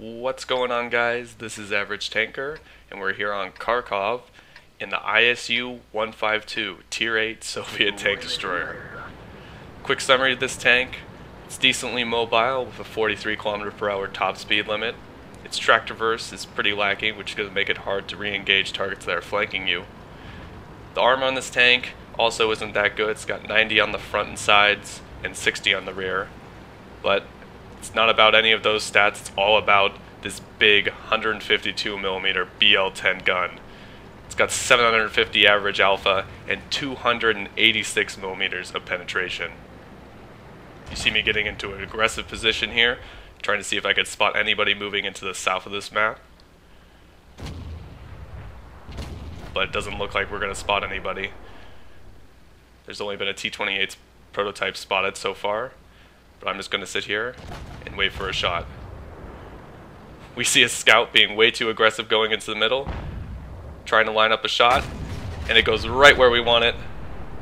What's going on, guys? This is Average Tanker, and we're here on Kharkov in the ISU-152 Tier 8 Soviet tank destroyer. Quick summary of this tank: it's decently mobile with a 43 km/h top speed limit. Its track traverse is pretty lacking, which is going to make it hard to re-engage targets that are flanking you. The armor on this tank also isn't that good. It's got 90 on the front and sides and 60 on the rear, but it's not about any of those stats. It's all about this big 152mm BL-10 gun. It's got 750 average alpha and 286mm of penetration. You see me getting into an aggressive position here, trying to see if I could spot anybody moving into the south of this map. But it doesn't look like we're going to spot anybody. There's only been a T-28 prototype spotted so far, but I'm just going to sit here and wait for a shot. We see a scout being way too aggressive going into the middle, trying to line up a shot, and it goes right where we want it,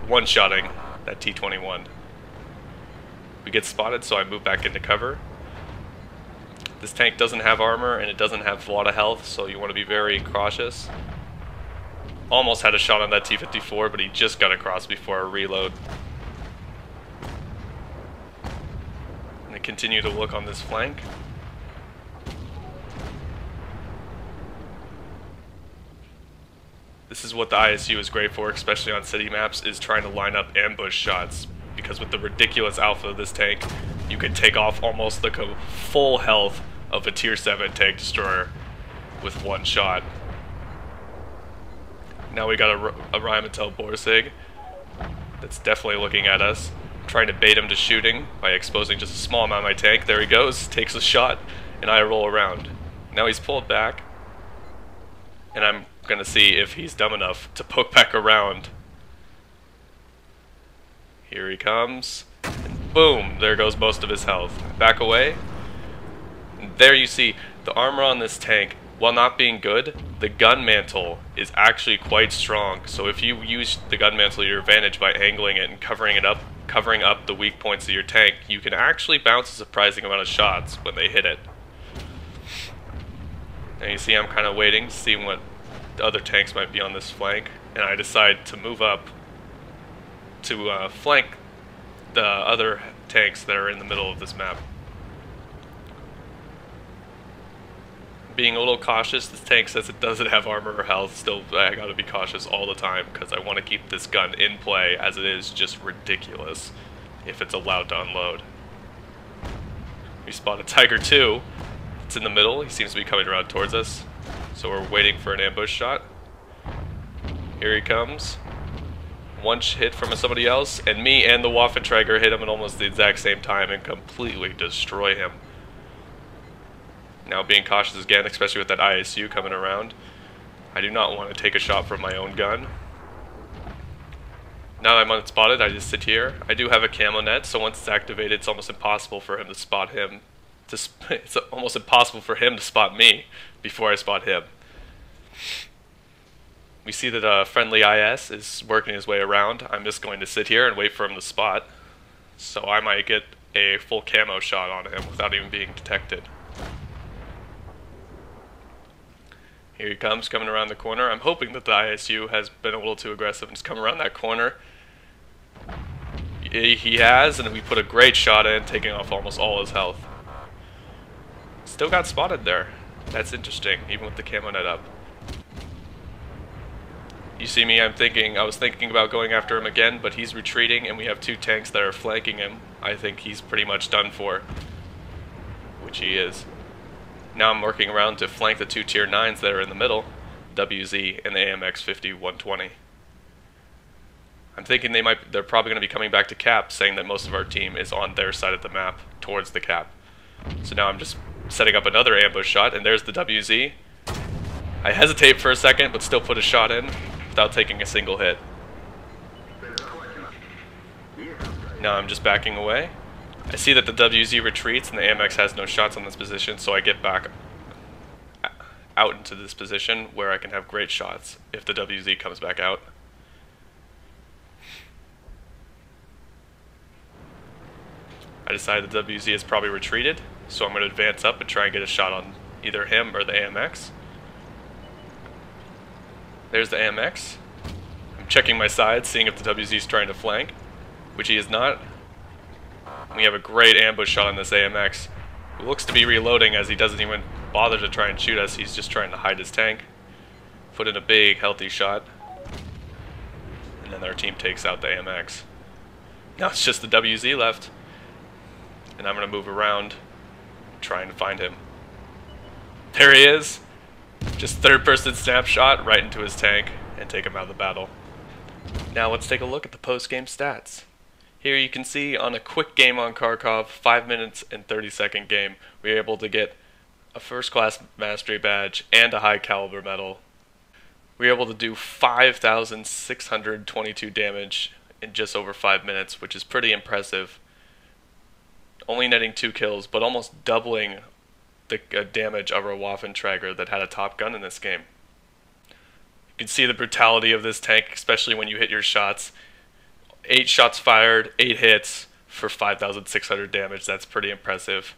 one-shotting that T-21. We get spotted, so I move back into cover. This tank doesn't have armor, and it doesn't have a lot of health, so you want to be very cautious. Almost had a shot on that T-54, but he just got across before our reload. And I continue to look on this flank. This is what the ISU is great for, especially on city maps, is trying to line up ambush shots. Because with the ridiculous alpha of this tank, you can take off almost the full health of a Tier 7 tank destroyer with one shot. Now we got a Rheinmetall Borsig that's definitely looking at us, trying to bait him to shooting by exposing just a small amount of my tank. There he goes, takes a shot, and I roll around. Now he's pulled back, and I'm gonna see if he's dumb enough to poke back around. Here he comes, and boom, there goes most of his health. Back away, and there you see the armor on this tank. While not being good, the gun mantle is actually quite strong. So if you use the gun mantle to your advantage by angling it and covering up the weak points of your tank, you can actually bounce a surprising amount of shots when they hit it. And you see I'm kind of waiting to see what the other tanks might be on this flank, and I decide to move up to flank the other tanks that are in the middle of this map. Being a little cautious, this tank says it doesn't have armor or health. Still, I gotta be cautious all the time because I want to keep this gun in play, as it is just ridiculous if it's allowed to unload. We spot a Tiger 2. It's in the middle. He seems to be coming around towards us, so we're waiting for an ambush shot. Here he comes. One hit from somebody else, and me and the Waffenträger hit him at almost the exact same time and completely destroy him. Now being cautious again, especially with that ISU coming around. I do not want to take a shot from my own gun. Now that I'm unspotted, I just sit here. I do have a camo net, so once it's activated, it's almost impossible for him to spot him. It's almost impossible for him to spot me before I spot him. We see that a friendly IS is working his way around. I'm just going to sit here and wait for him to spot. So I might get a full camo shot on him without even being detected. Here he comes, coming around the corner. I'm hoping that the ISU has been a little too aggressive and just come around that corner. He has, and we put a great shot in, taking off almost all his health. Still got spotted there. That's interesting, even with the camo net up. You see me, I was thinking about going after him again, but he's retreating, and we have two tanks that are flanking him. I think he's pretty much done for, which he is. Now I'm working around to flank the two Tier 9s that are in the middle, WZ and the AMX-50-120. I'm thinking they're probably going to be coming back to cap, saying that most of our team is on their side of the map, towards the cap. So now I'm just setting up another ambush shot, and there's the WZ. I hesitate for a second, but still put a shot in, without taking a single hit. Now I'm just backing away. I see that the WZ retreats and the AMX has no shots on this position, so I get back out into this position where I can have great shots if the WZ comes back out. I decided the WZ has probably retreated, so I'm going to advance up and try and get a shot on either him or the AMX. There's the AMX. I'm checking my sides, seeing if the WZ is trying to flank, which he is not. We have a great ambush shot on this AMX, who looks to be reloading as he doesn't even bother to try and shoot us. He's just trying to hide his tank. Put in a big, healthy shot. And then our team takes out the AMX. Now it's just the WZ left. And I'm going to move around, trying to find him. There he is. Just third-person snapshot right into his tank and take him out of the battle. Now let's take a look at the post-game stats. Here you can see on a quick game on Kharkov, 5 minutes and 30-second game, we were able to get a first-class mastery badge and a high-caliber medal. We were able to do 5,622 damage in just over 5 minutes, which is pretty impressive. Only netting 2 kills, but almost doubling the damage of our Waffenträger that had a top gun in this game. You can see the brutality of this tank, especially when you hit your shots. 8 shots fired, 8 hits for 5,600 damage. That's pretty impressive.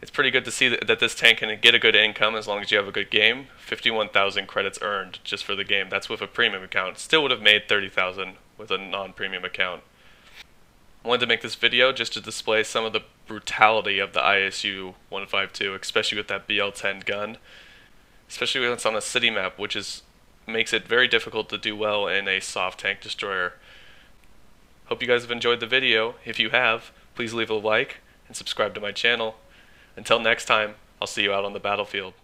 It's pretty good to see that this tank can get a good income as long as you have a good game. 51,000 credits earned just for the game. That's with a premium account. Still would have made 30,000 with a non-premium account. I wanted to make this video just to display some of the brutality of the ISU-152, especially with that BL-10 gun. Especially when it's on a city map, which makes it very difficult to do well in a soft tank destroyer. Hope you guys have enjoyed the video. If you have, please leave a like and subscribe to my channel. Until next time, I'll see you out on the battlefield.